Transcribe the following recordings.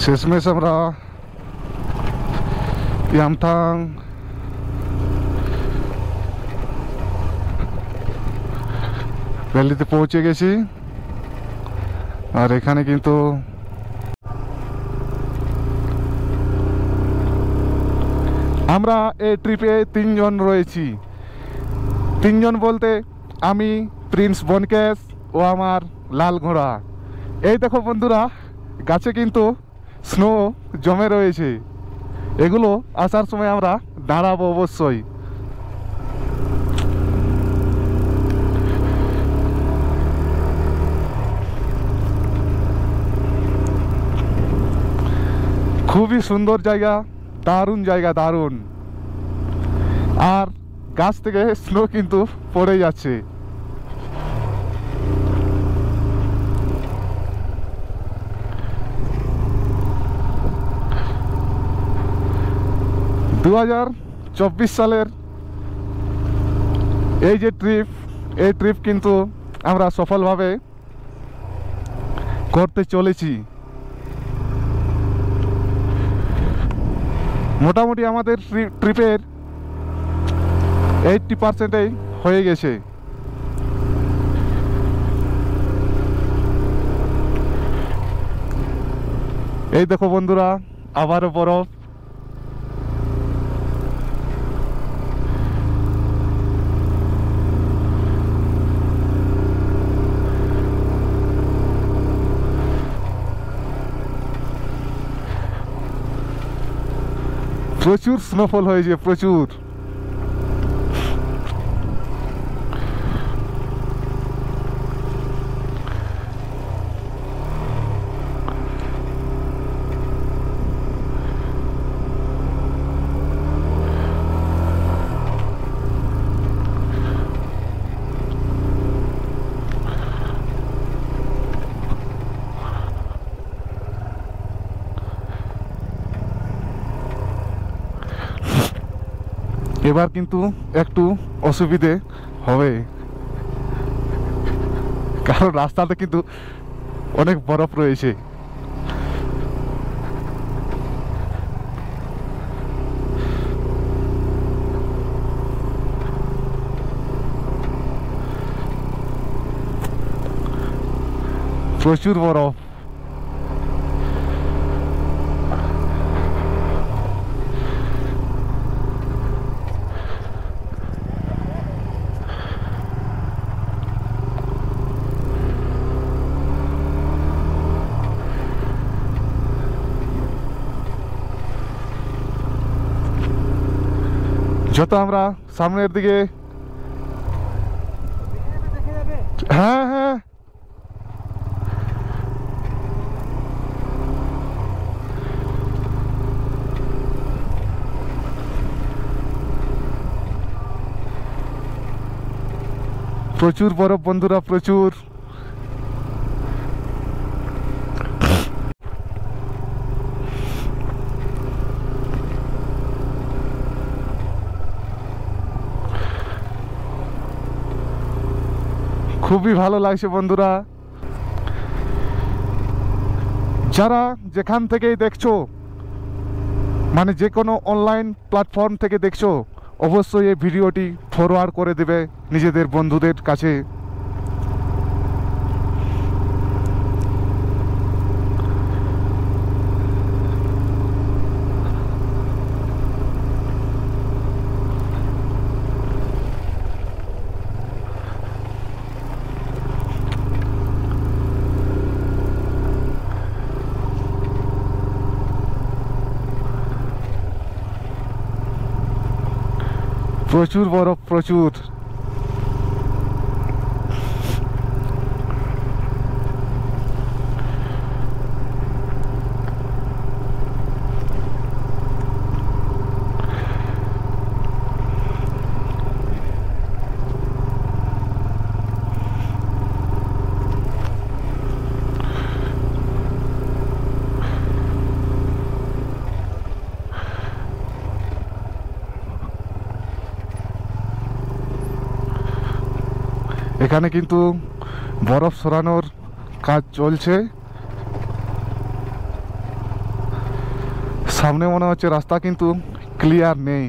শেষমেশ আমরা ইয়ামথাং ভ্যালিতে পৌঁছে গেছি। আর এখানে কিন্তু আমরা এই ট্রিপে 3 জন রয়েছি। 3 জন বলতে আমি, প্রিন্স বনকেশ ও আমার লাল ঘোড়া। এই দেখো বন্ধুরা, গাছে কিন্তু স্নো জমে রয়েছে। এগুলো আসার সময় আমরা দাঁড়াবো অবশ্যই। খুবই সুন্দর জায়গা, দারুণ জায়গা, দারুণ। আর গাছ থেকে স্নো কিন্তু পড়ে যাচ্ছে। দু 2024 সালের এই যে এই ট্রিপ কিন্তু আমরা সফলভাবে করতে চলেছি। মোটামুটি আমাদের ট্রিপের 80% হয়ে গেছে। এই দেখো বন্ধুরা, আবারও বরফ। প্রচুর স্নোফল হয়েছে, প্রচুর। এবার কিন্তু একটু অসুবিধে হবে, কারণ রাস্তাতে কিন্তু অনেক বরফ রয়েছে। প্রচুর বরফ। যত আমরা সামনের দিকে, হ্যাঁ হ্যাঁ, প্রচুর বরফ বন্ধুরা, প্রচুর। খুবই ভালো লাগছে বন্ধুরা। যারা যেখান থেকেই দেখছো, মানে যে কোনো অনলাইন প্ল্যাটফর্ম থেকে দেখছো, অবশ্যই এই ভিডিওটি ফরওয়ার্ড করে দেবে নিজেদের বন্ধুদের কাছে। প্রচুর বরফ, প্রচুর। এখানে কিন্তু বরফ সরানোর কাজ চলছে। সামনে মনে হচ্ছে রাস্তা কিন্তু ক্লিয়ার নেই।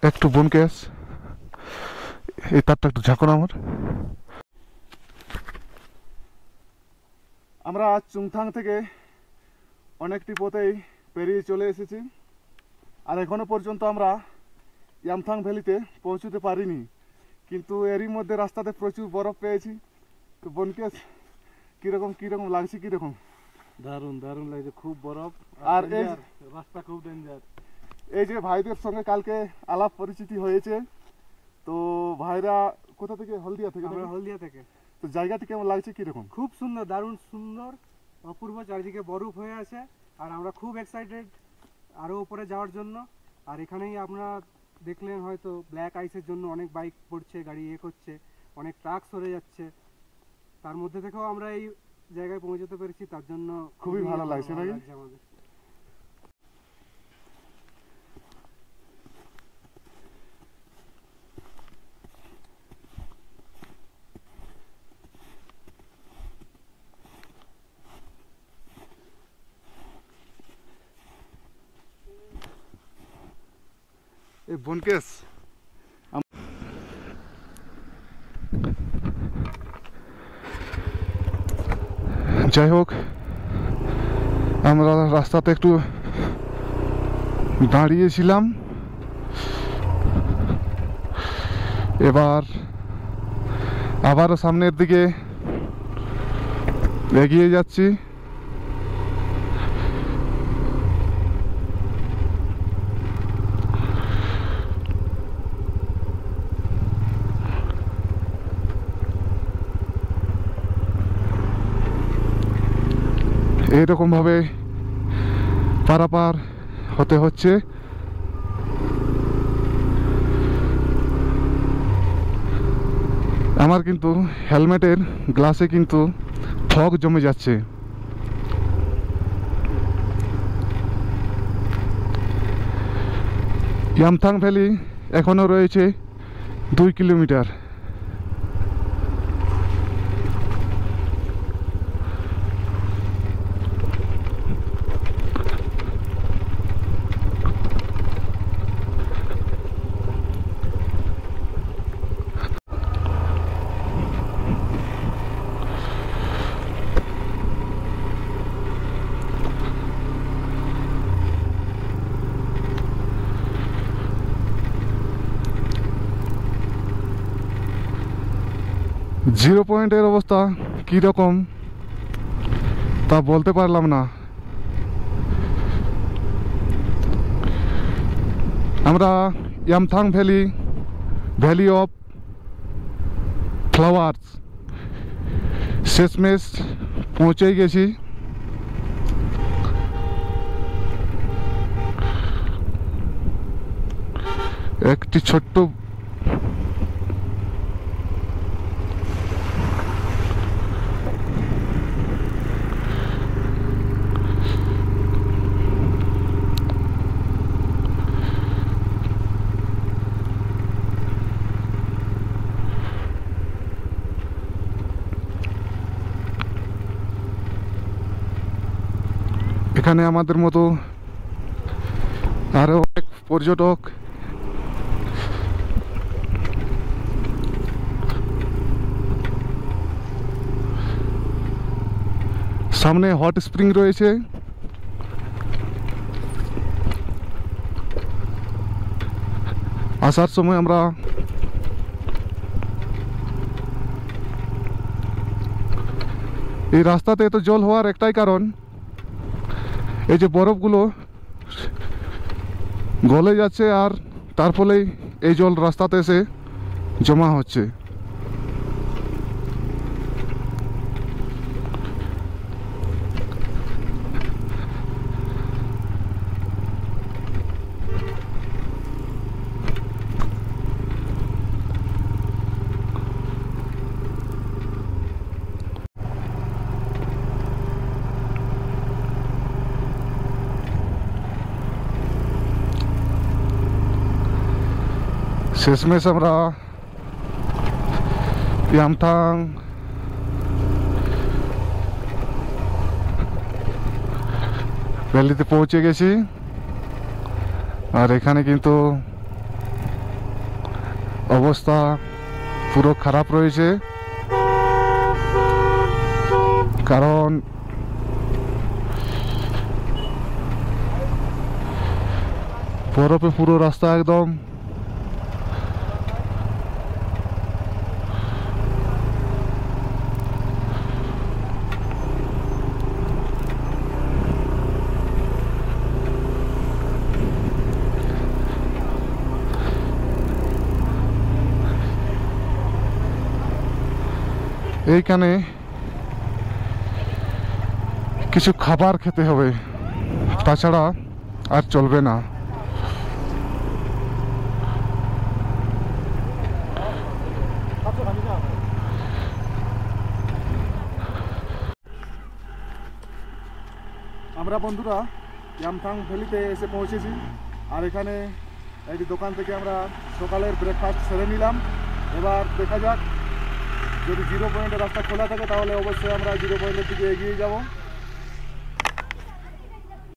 একটু বোনকেস এই তারটা একটু ঝাঁকুন আমার। আমরা চুংথাং থেকে অনেকটি পথেই পেরিয়ে চলে এসেছি, আর এখনো পর্যন্ত আমরা ইয়ামথাং ভ্যালিতে পৌঁছতে পারিনি, কিন্তু এরই মধ্যে রাস্তাতে প্রচুর বরফ পেয়েছি। তো বোনকেস কিরকম লাগছে? কিরকম? দারুণ দারুণ লাগছে, খুব বরফ আর এই রাস্তা খুব ডেঞ্জার। এই যে ভাইদের সঙ্গে কালকে আলাপ পরিচিতি হয়েছে, তো ভাইরা কোথা থেকে? হলদিয়া থেকে। আমরা হলদিয়া থেকে। তো জায়গাটি কেমন লাগছে? কিরকম? খুব সুন্দর, দারুণ সুন্দর, অপূর্ব, চারিদিকে বরফ হয়ে আছে, আর আমরা খুব এক্সাইটেড আরো উপরে যাওয়ার জন্য। আর এখানেই আপনারা দেখলেন হয়তো ব্ল্যাক আইসের জন্য অনেক বাইক পড়ছে, গাড়ি করছে, অনেক ট্রাক সরে যাচ্ছে, তার মধ্যে থেকেও আমরা এই জায়গায় পৌঁছতে পেরেছি, তার জন্য খুবই ভালো লাগছে নাকি? আমাদের। এই বোনকেস যাই হোক, আমরা রাস্তাতে একটু দাঁড়িয়েছিলাম, এবার আবারও সামনের দিকে এগিয়ে যাচ্ছি। এইরকমভাবে পারাপার হতে হচ্ছে। আমার কিন্তু হেলমেটের গ্লাসে কিন্তু ফগ জমে যাচ্ছে। ইয়ামথাং ভ্যালি এখনও রয়েছে 2 কিলোমিটার। জিরো পয়েন্টের অবস্থা কীরকম তা বলতে পারলাম না। আমরা ইয়ামথাং ভ্যালি অফ ফ্লাওয়ার্স শেষমেশ পৌঁছে গেছি। একটি ছোট্ট এখানে আমাদের মতো আরো অনেক পর্যটক সামনে হট স্প্রিং রয়েছে। আসার সময় আমরা এই রাস্তাতে এত জল হওয়ার একটাই কারণ, এই যে বরফগুলো গলে যাচ্ছে আর তার ফলেই এই জল রাস্তাতে এসে জমা হচ্ছে। শেষমেশ আমরা ইয়ামথাং ভ্যালিতে পৌঁছে গেছি। আর এখানে কিন্তু অবস্থা পুরো খারাপ রয়েছে, কারণ বরফে পুরো রাস্তা একদম এইখানে কিছু খাবার খেতে হবে, তাছাড়া আর চলবে না। আমরা বন্ধুরা ইয়ামথাং ভ্যালিতে এসে পৌঁছেছি। আর এখানে একটি দোকান থেকে আমরা সকালের ব্রেকফাস্ট সেরে নিলাম। এবার দেখা যাক, যদি জিরো পয়েন্টের রাস্তা খোলা থাকে তাহলে অবশ্যই আমরা জিরো পয়েন্টের দিকে এগিয়ে যাব।